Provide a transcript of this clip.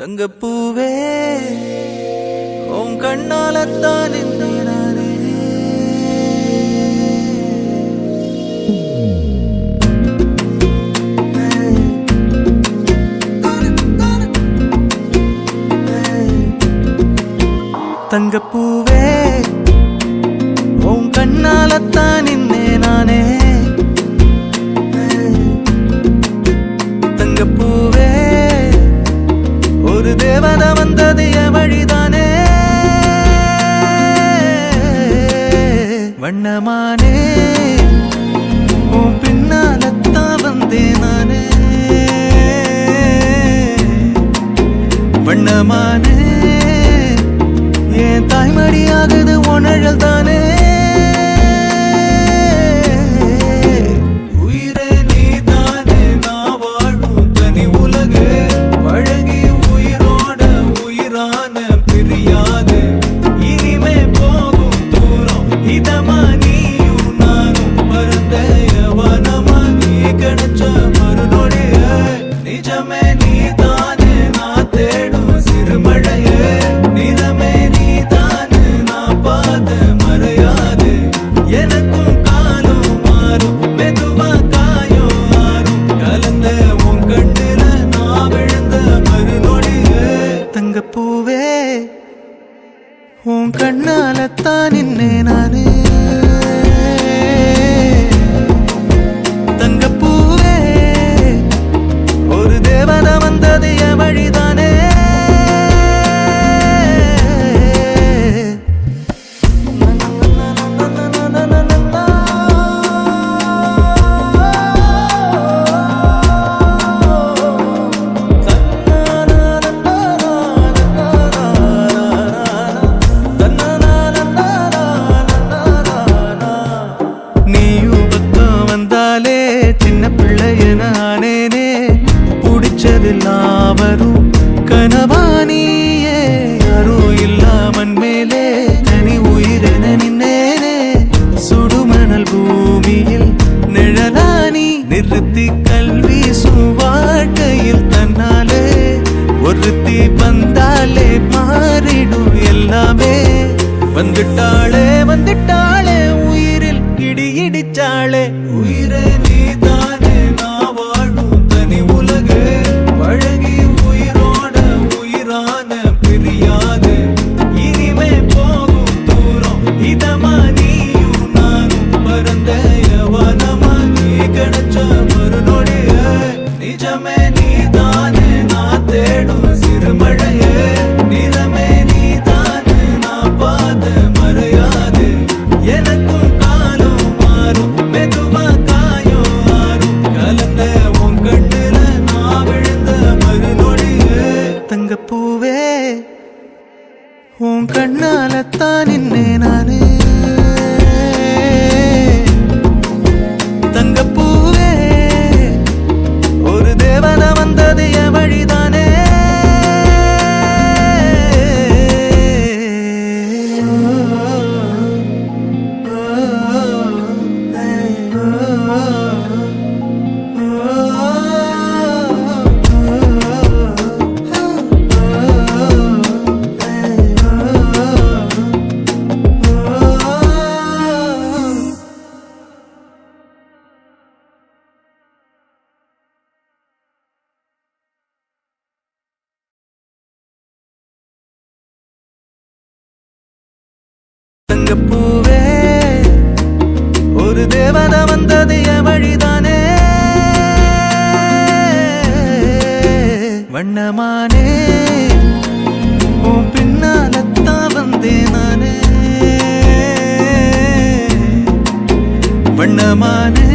தங்கப்பூவே உன் கண்ணாலத்தான் நானே தங்கப்பூவே உன் கண்ணாலத்தான் நானே தங்கப்பூவே ஒரு தேவதை வந்தது என் வழிதானே வண்ணமானே உன் பின்னாலத்தான் வந்தேன் நானே வண்ணமானே என் தாய்மடியாகுது உணழல் தானே தங்கப்பூவே உன் கண்ணாலத்தான் நானே தங்கப்பூவே ஒரு தேவதை வந்தது என் வழிதானே வரும் கனவானியே யாரும் இல்லாமன் மேலே தனி உயிரென நின்னேனே சுடுமணல் பூமியில் நிழலானி நிறுத்தி கல்வி வாழ்க்கையில் தன்னாலே ஒருத்தி வந்தாலே மாறிடும் எல்லாமே வந்துட்டாளே வந்துட்டாளே உயிரில் இடி இடிச்சாளே உயிரே நீதானே நான் வாழும் தனி உலகு பழகி உயிரோட உயிரான பிரியாது இனிமே போகும் தூரம் இதமா நீயும் நானும் பரந்த யவனமா நீ கிடைச்ச மறுநொடிய நிஜமே நீதானே நான் தேடும் சிறுமழையே நிறமே நீதானே நான் பார்த்த மறையாது எனக்கும் காலம் மாறும் மெதுவா காயம் ஆறும் கலந்த உன் கண்ணுல நான் விழுந்த மறுநொடியே தங்கப்பூவே உன் கண்ணாலத்தான் நானே தங்கப்பூவே ஒரு தேவதை வந்தது என் வழிதானே தங்கப்பூவே ஒரு தேவதை வந்தது என் வழிதானே வண்ணமானே உன் பின்னாலத்தான் வந்தேன் நானே வண்ணமானே